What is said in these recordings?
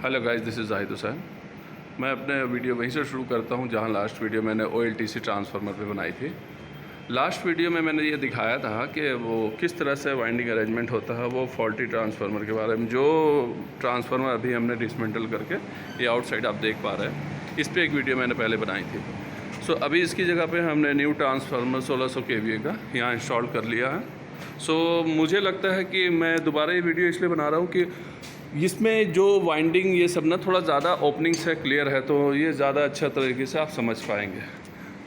Hello guys, this is Zahid Hussain. मैं अपने video वहीं से शुरू करता हूं जहां लास्ट वीडियो मैंने OLTC ट्रांसफार्मर पे बनाई थी। लास्ट वीडियो में मैंने ये दिखाया था कि वो किस तरह से वाइंडिंग अरेंजमेंट होता है, वो फॉल्टी ट्रांसफार्मर के बारे में। जो ट्रांसफार्मर अभी हमने डिसमेंटल करके ये आउटसाइड आप देख पा रहे हैं, इस पर एक वीडियो मैंने पहले बनाई थी। सो अभी इसकी जगह पर हमने न्यू ट्रांसफार्मर 1600 kVA का यहाँ इंस्टॉल कर लिया है। सो मुझे लगता है कि मैं दोबारा ये वीडियो इसलिए बना रहा हूँ कि इसमें जो वाइंडिंग ये सब ना थोड़ा ज़्यादा ओपनिंग से क्लियर है, तो ये ज़्यादा अच्छा तरीके से आप समझ पाएंगे।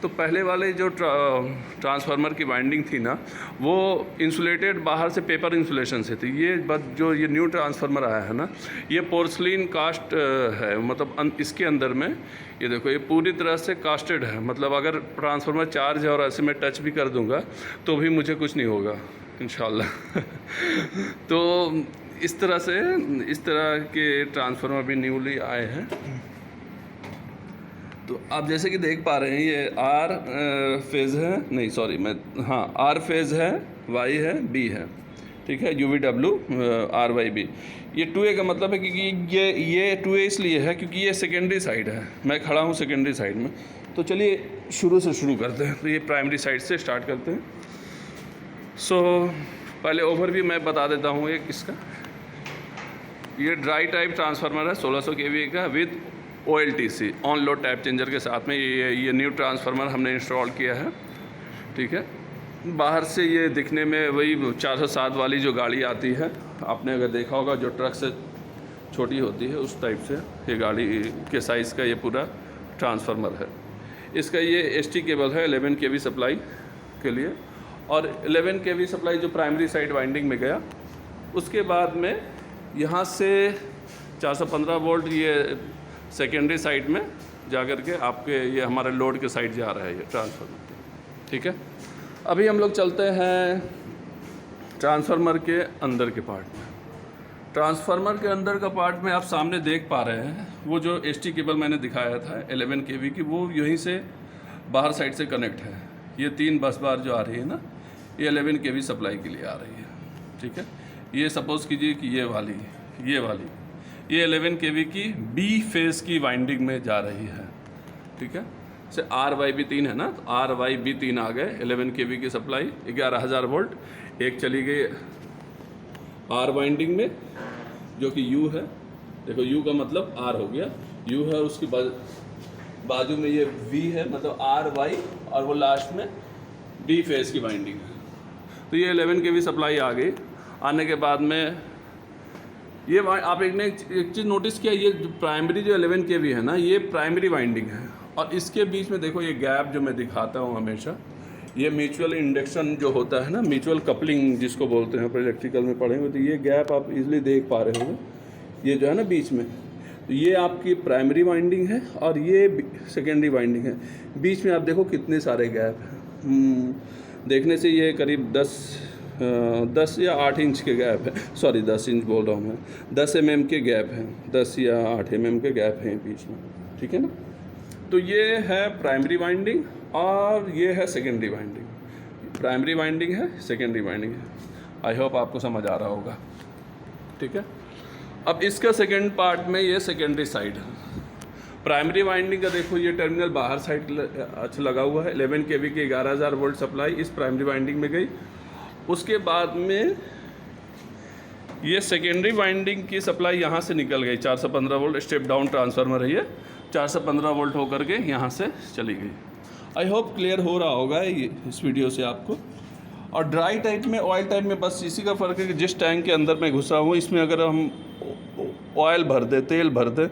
तो पहले वाले जो ट्रांसफार्मर की वाइंडिंग थी ना, वो इंसुलेटेड बाहर से पेपर इंसुलेशन से थी। ये जो ये न्यू ट्रांसफार्मर आया है ना, ये पोर्सलिन कास्ट है। मतलब इसके अंदर में ये देखो, ये पूरी तरह से कास्टेड है। मतलब अगर ट्रांसफार्मर चार्ज है और ऐसे मैं टच भी कर दूँगा तो भी मुझे कुछ नहीं होगा इंशाल्लाह। तो इस तरह के ट्रांसफार्मर भी न्यूली आए हैं। तो आप जैसे कि देख पा रहे हैं, ये आर फेज़ है, नहीं सॉरी आर फेज़ है, वाई है, बी है, ठीक है, UVW RYB। ये 2A का मतलब है क्योंकि ये 2A इसलिए है क्योंकि ये सेकेंडरी साइड है, मैं खड़ा हूँ सेकेंडरी साइड में। तो चलिए शुरू करते हैं। तो ये प्राइमरी साइड से स्टार्ट करते हैं। सो पहले ओवरव्यू मैं बता देता हूँ एक इसका। ये ड्राई टाइप ट्रांसफार्मर है 1600 kVA का with OLTC on load tap changer के साथ में। ये न्यू ट्रांसफार्मर हमने इंस्टॉल किया है, ठीक है। बाहर से ये दिखने में वही 407 वाली जो गाड़ी आती है, आपने अगर देखा होगा, जो ट्रक से छोटी होती है, उस टाइप से ये गाड़ी के साइज़ का ये पूरा ट्रांसफार्मर है। इसका ये ST केबल है 11 kV सप्लाई के लिए, और 11 kV सप्लाई जो प्राइमरी साइड वाइंडिंग में गया, उसके बाद में यहाँ से 415 वोल्ट ये सेकेंडरी साइड में जा कर के आपके ये हमारे लोड के साइड जा रहा है ये ट्रांसफार्मर, ठीक है। अभी हम लोग चलते हैं ट्रांसफार्मर के अंदर के पार्ट में। ट्रांसफार्मर के अंदर का पार्ट में आप सामने देख पा रहे हैं, वो जो ST केबल मैंने दिखाया था 11 kV की, वो यहीं से बाहर साइड से कनेक्ट है। ये 3 बस बार जो आ रही है ना, ये 11 kV सप्लाई के लिए आ रही है, ठीक है। ये सपोज़ कीजिए कि ये वाली ये 11 kV की B फेज़ की वाइंडिंग में जा रही है, ठीक है। जैसे RYB 3 है ना, तो RYB 3 आ गए 11 kV की सप्लाई 11,000 वोल्ट। एक चली गई R वाइंडिंग में जो कि U है। देखो U का मतलब R हो गया, U है, उसके बाजू में ये V है, मतलब RY, और वो लास्ट में B फेज़ की वाइंडिंग है। तो ये 11 kV सप्लाई आ गई। आने के बाद में ये आप एक चीज़ नोटिस किया, ये प्राइमरी जो 11 kV है ना, ये प्राइमरी वाइंडिंग है, और इसके बीच में देखो ये गैप जो मैं दिखाता हूँ हमेशा, ये म्यूचुअल इंडक्शन जो होता है ना, म्यूचुअल कपलिंग जिसको बोलते हैं, पर इलेक्ट्रिकल में पढ़ेंगे तो ये गैप आप इजीली देख पा रहे होंगे, ये जो है ना बीच में, तो ये आपकी प्राइमरी वाइंडिंग है और ये सेकेंडरी वाइंडिंग है। बीच में आप देखो कितने सारे गैप हैं। देखने से ये करीब 10 या 8 इंच के गैप है, सॉरी 10 इंच बोल रहा हूँ मैं, 10 mm के गैप हैं, 10 या 8 mm के गैप हैं बीच में, ठीक है ना। तो ये है प्राइमरी वाइंडिंग और ये है सेकेंडरी वाइंडिंग। प्राइमरी वाइंडिंग है, सेकेंडरी वाइंडिंग है। आई होप आपको समझ आ रहा होगा, ठीक है। अब इसका सेकेंड पार्ट में ये सेकेंडरी साइड है। प्राइमरी वाइंडिंग का देखो, ये टर्मिनल बाहर साइड अच्छा लगा हुआ है। 11 kV की 11,000 वोल्ट सप्लाई इस प्राइमरी वाइंडिंग में गई। उसके बाद में ये सेकेंडरी वाइंडिंग की सप्लाई यहाँ से निकल गई, 415 वोल्ट स्टेप डाउन ट्रांसफार्मर है ये, 415 वोल्ट होकर के यहाँ से चली गई। आई होप क्लियर हो रहा होगा ये इस वीडियो से आपको। और ड्राई टाइप में, ऑयल टाइप में बस इसी का फ़र्क है कि जिस टैंक के अंदर मैं घुसा हूँ, इसमें अगर हम ऑयल भर दे, तेल भर दे,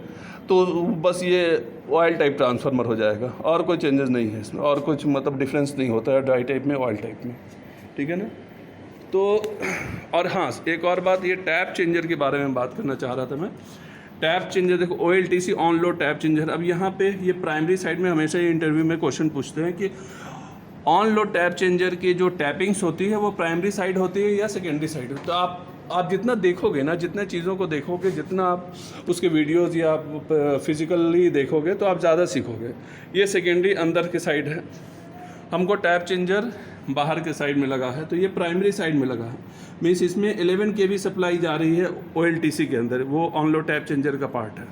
तो बस ये ऑयल टाइप ट्रांसफार्मर हो जाएगा, और कोई चेंजेस नहीं है इसमें, और कुछ मतलब डिफरेंस नहीं होता है ड्राई टाइप में ऑयल टाइप में, ठीक है ना। तो और हाँ, एक और बात, ये टैप चेंजर के बारे में बात करना चाह रहा था मैं। टैप चेंजर देखो, OLTC on load tap changer. अब यहाँ पे ये प्राइमरी साइड में हमेशा ये इंटरव्यू में क्वेश्चन पूछते हैं कि ऑन लोड टैप चेंजर की जो टैपिंग्स होती है वो प्राइमरी साइड होती है या सेकेंडरी साइड होती है। तो आप जितना देखोगे ना, जितने चीज़ों को देखोगे, जितना आप उसके वीडियोस या आप फिजिकली देखोगे, तो आप ज़्यादा सीखोगे। ये सेकेंडरी अंदर के साइड है, हमको टैप चेंजर बाहर के साइड में लगा है, तो ये प्राइमरी साइड में लगा है, मीन्स इसमें 11 kV सप्लाई जा रही है OLTC के अंदर, वो ऑन लो टैप चेंजर का पार्ट है।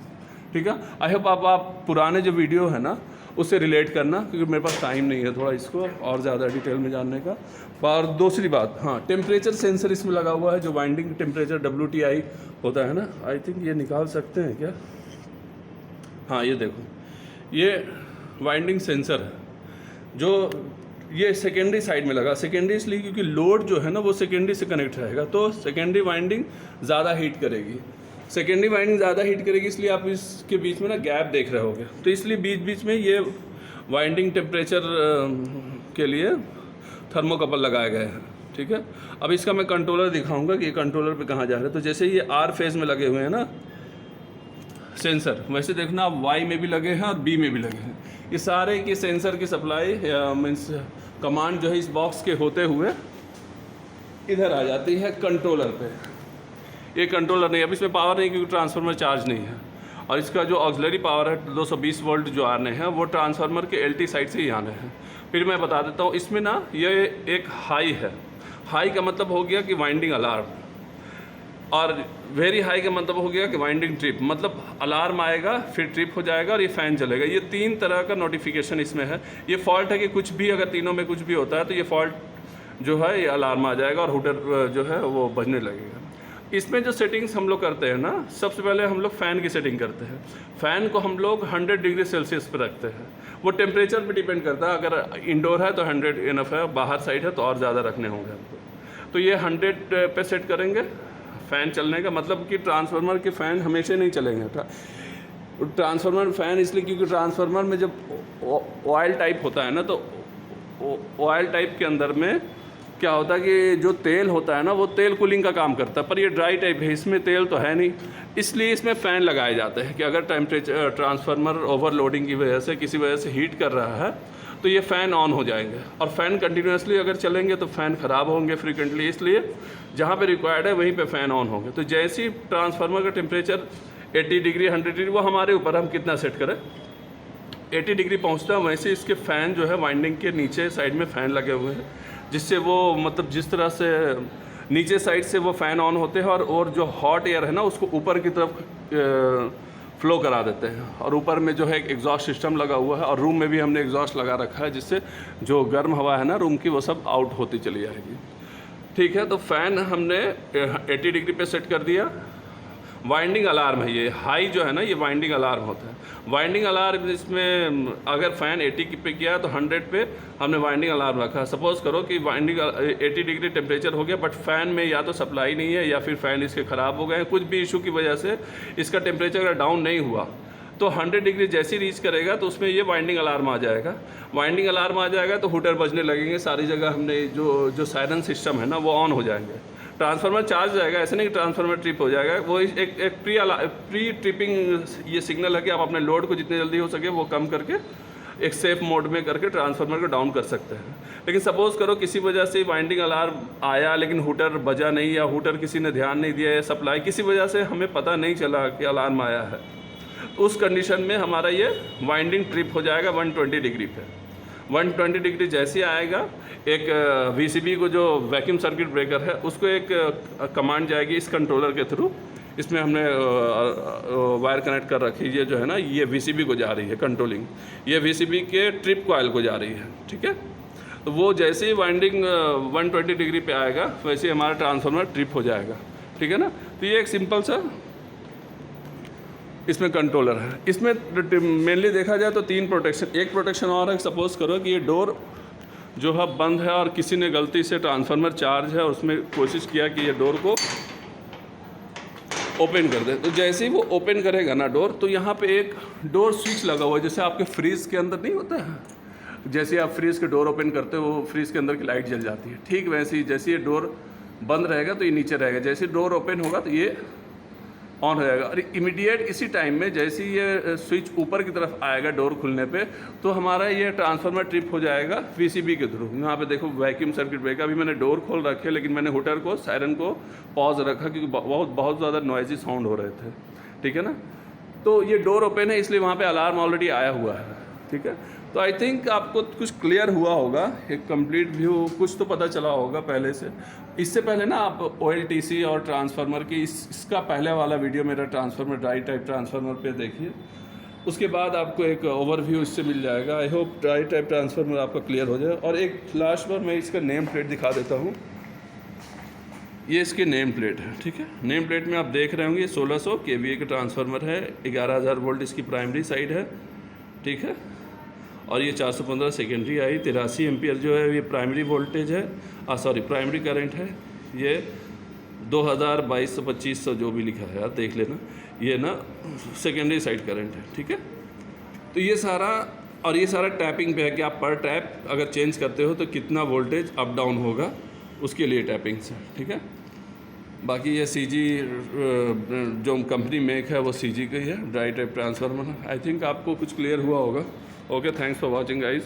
ठीक है, आई होप आप पुराने जो वीडियो है ना उससे रिलेट करना, क्योंकि मेरे पास टाइम नहीं है थोड़ा इसको और ज़्यादा डिटेल में जानने का। और दूसरी बात, हाँ, टेम्परेचर सेंसर इसमें लगा हुआ है, जो वाइंडिंग टेम्परेचर WTI होता है ना, आई थिंक ये निकाल सकते हैं क्या, हाँ ये देखो, ये वाइंडिंग सेंसर है जो ये सेकेंडरी साइड में लगा। सेकेंडरी इसलिए क्योंकि लोड जो है ना वो सेकेंडरी से कनेक्ट रहेगा, तो सेकेंडरी वाइंडिंग ज़्यादा हीट करेगी, सेकेंडरी वाइंडिंग ज़्यादा हीट करेगी, इसलिए आप इसके बीच में ना गैप देख रहे होगे, तो इसलिए बीच बीच में ये वाइंडिंग टेम्परेचर के लिए थर्मोकपल लगाए गए हैं। ठीक है, अब इसका मैं कंट्रोलर दिखाऊंगा कि ये कंट्रोलर पे कहाँ जा रहा है। तो जैसे ये R फेज़ में लगे हुए हैं ना सेंसर, वैसे देखना आप Y में भी लगे हैं और B में भी लगे हैं। ये सारे के सेंसर की सप्लाई मीन्स कमांड जो है इस बॉक्स के होते हुए इधर आ जाती है कंट्रोलर पे। ये कंट्रोलर नहीं, अब इसमें पावर नहीं क्योंकि ट्रांसफार्मर चार्ज नहीं है, और इसका जो ऑक्सिलरी पावर है 220 वोल्ट जो आने हैं वो ट्रांसफार्मर के LT साइड से ही आने हैं। फिर मैं बता देता हूँ, इसमें ना ये एक हाई है, हाई का मतलब हो गया कि वाइंडिंग अलार्म, और वेरी हाई का मतलब हो गया कि वाइंडिंग ट्रिप, मतलब अलार्म आएगा फिर ट्रिप हो जाएगा और ये फ़ैन चलेगा। ये 3 तरह का नोटिफिकेशन इसमें है। ये फॉल्ट है कि कुछ भी अगर तीनों में कुछ भी होता है तो ये फॉल्ट जो है ये अलार्म आ जाएगा और हुटर जो है वो बजने लगेगा। इसमें जो सेटिंग्स हम लोग करते हैं ना, सबसे पहले हम लोग फ़ैन की सेटिंग करते हैं। फ़ैन को हम लोग 100 डिग्री सेल्सियस पर रखते हैं। वो टेम्परेचर पे डिपेंड करता है, अगर इंडोर है तो 100 इनफ है, बाहर साइड है तो और ज़्यादा रखने होंगे हमको। तो ये 100 पे सेट करेंगे फ़ैन चलने का, मतलब कि ट्रांसफार्मर के फ़ैन हमेशा नहीं चलेंगे। ट्रांसफार्मर फ़ैन इसलिए क्योंकि ट्रांसफार्मर में जब ऑयल टाइप होता है ना, तो ऑयल टाइप के अंदर में क्या होता है कि जो तेल होता है ना वो तेल कूलिंग का काम करता है, पर ये ड्राई टाइप है, इसमें तेल तो है नहीं, इसलिए इसमें फ़ैन लगाए जाते हैं कि अगर टेम्परेचर ट्रांसफार्मर ओवरलोडिंग की वजह से किसी वजह से हीट कर रहा है तो ये फ़ैन ऑन हो जाएंगे। और फ़ैन कंटिन्यूसली अगर चलेंगे तो फ़ैन ख़राब होंगे फ्रीक्वेंटली, इसलिए जहाँ पे रिक्वायर्ड है वहीं पे फ़ैन ऑन होंगे। तो जैसे ही ट्रांसफार्मर का टेम्परेचर 80 डिग्री 100 डिग्री, वो हमारे ऊपर हम कितना सेट करें, 80 डिग्री पहुँचता है, वैसे इसके फ़ैन जो है वाइंडिंग के नीचे साइड में फ़ैन लगे हुए हैं, जिससे वो मतलब जिस तरह से नीचे साइड से वो फ़ैन ऑन होते हैं और जो हॉट एयर है ना उसको ऊपर की तरफ फ्लो करा देते हैं। और ऊपर में जो है एक एग्जॉस्ट सिस्टम लगा हुआ है, और रूम में भी हमने एग्जॉस्ट लगा रखा है, जिससे जो गर्म हवा है ना रूम की वो सब आउट होती चली जाएगी। ठीक है, तो फ़ैन हमने 80 डिग्री पे सेट कर दिया। वाइंडिंग अलार्म है ये, हाई जो है ना ये वाइंडिंग अलार्म होता है। वाइंडिंग अलार्म इसमें अगर फ़ैन 80 पे किया तो 100 पे हमने वाइंडिंग अलार्म रखा। सपोज़ करो कि वाइंडिंग 80 डिग्री टेम्परेचर हो गया, बट फ़ैन में या तो सप्लाई नहीं है या फिर फ़ैन इसके ख़राब हो गए हैं, कुछ भी इशू की वजह से इसका टेम्परेचर अगर डाउन नहीं हुआ तो 100 डिग्री जैसे ही रीच करेगा तो उसमें ये वाइंडिंग अलार्म आ जाएगा। वाइंडिंग अलार्म आ जाएगा तो हुटर बजने लगेंगे सारी जगह, हमने जो सायरन सिस्टम है ना वो ऑन हो जाएंगे। ट्रांसफार्मर चार्ज जाएगा, ऐसे नहीं कि ट्रांसफार्मर ट्रिप हो जाएगा, वो एक प्री ट्रिपिंग ये सिग्नल है कि आप अपने लोड को जितने जल्दी हो सके वो कम करके एक सेफ मोड में करके ट्रांसफार्मर को डाउन कर सकते हैं। लेकिन सपोज़ करो किसी वजह से वाइंडिंग अलार्म आया लेकिन हुटर बजा नहीं, या हुटर किसी ने ध्यान नहीं दिया, या सप्लाई किसी वजह से हमें पता नहीं चला कि अलार्म आया है, तो उस कंडीशन में हमारा ये वाइंडिंग ट्रिप हो जाएगा 120 डिग्री पे। 120 डिग्री जैसे आएगा, एक VCB को जो वैक्यूम सर्किट ब्रेकर है उसको एक कमांड जाएगी इस कंट्रोलर के थ्रू। इसमें हमने वायर कनेक्ट कर रखी है, जो है ना ये VCB को जा रही है कंट्रोलिंग, ये VCB के ट्रिप कॉइल को जा रही है। ठीक है, तो वो जैसे ही वाइंडिंग 120 डिग्री पे आएगा वैसे ही हमारा ट्रांसफार्मर ट्रिप हो जाएगा। ठीक है ना, तो ये एक सिंपल सा इसमें कंट्रोलर है। इसमें मेनली देखा जाए तो 3 प्रोटेक्शन, एक प्रोटेक्शन और है। सपोज़ करो कि ये डोर जो है बंद है और किसी ने गलती से ट्रांसफार्मर चार्ज है और उसमें कोशिश किया कि ये डोर को ओपन कर दे, तो जैसे ही वो ओपन करेगा ना डोर, तो यहाँ पे एक डोर स्विच लगा हुआ है, जैसे आपके फ्रीज़ के अंदर नहीं होता है, जैसे आप फ्रीज़ के डोर ओपन करते हो फ्रीज़ के अंदर की लाइट जल जाती है, ठीक वैसे ही जैसे ये डोर बंद रहेगा तो ये नीचे रहेगा, जैसे डोर ओपन होगा तो ये ऑन हो जाएगा। और इमीडिएट इसी टाइम में जैसे ही ये स्विच ऊपर की तरफ आएगा डोर खुलने पे, तो हमारा ये ट्रांसफार्मर ट्रिप हो जाएगा VCB के थ्रू। यहाँ पे देखो वैक्यूम सर्किट ब्रेकर, अभी मैंने डोर खोल रखे लेकिन मैंने हुटर को सायरन को पॉज रखा क्योंकि बहुत ज़्यादा नॉइजी साउंड हो रहे थे। ठीक है ना, तो ये डोर ओपन है इसलिए वहाँ पर अलार्म ऑलरेडी आया हुआ है। ठीक है, तो आई थिंक आपको कुछ क्लियर हुआ होगा, एक कंप्लीट व्यू कुछ तो पता चला होगा पहले से। इससे पहले ना आप OLTC और ट्रांसफार्मर की इसका पहले वाला वीडियो मेरा ट्रांसफार्मर ड्राई टाइप ट्रांसफार्मर पे देखिए, उसके बाद आपको एक ओवरव्यू इससे मिल जाएगा। I hope dry type transformer आपका क्लियर हो जाए। और एक लास्ट बार मैं इसका नेम प्लेट दिखा देता हूँ। ये इसकी नेम प्लेट है, ठीक है। नेम प्लेट में आप देख रहे होंगे 1600 kVA का ट्रांसफार्मर है, 11,000 वोल्ट इसकी प्राइमरी साइड है, ठीक है। और ये 415 सेकेंडरी आई, 83 एम्पियर जो है ये प्राइमरी वोल्टेज है, प्राइमरी करंट है। ये 2000, 2200, 2500 जो भी लिखा है आप देख लेना, ये ना सेकेंडरी साइड करंट है, ठीक है। तो ये सारा और ये सारा टैपिंग पे है कि आप पर टैप अगर चेंज करते हो तो कितना वोल्टेज अप डाउन होगा, उसके लिए टैपिंग से, ठीक है। बाकी ये CG जो कंपनी मेक है वो CG का ही है, dry type transformer. I think आपको कुछ क्लियर हुआ होगा। Okay, thanks for watching guys.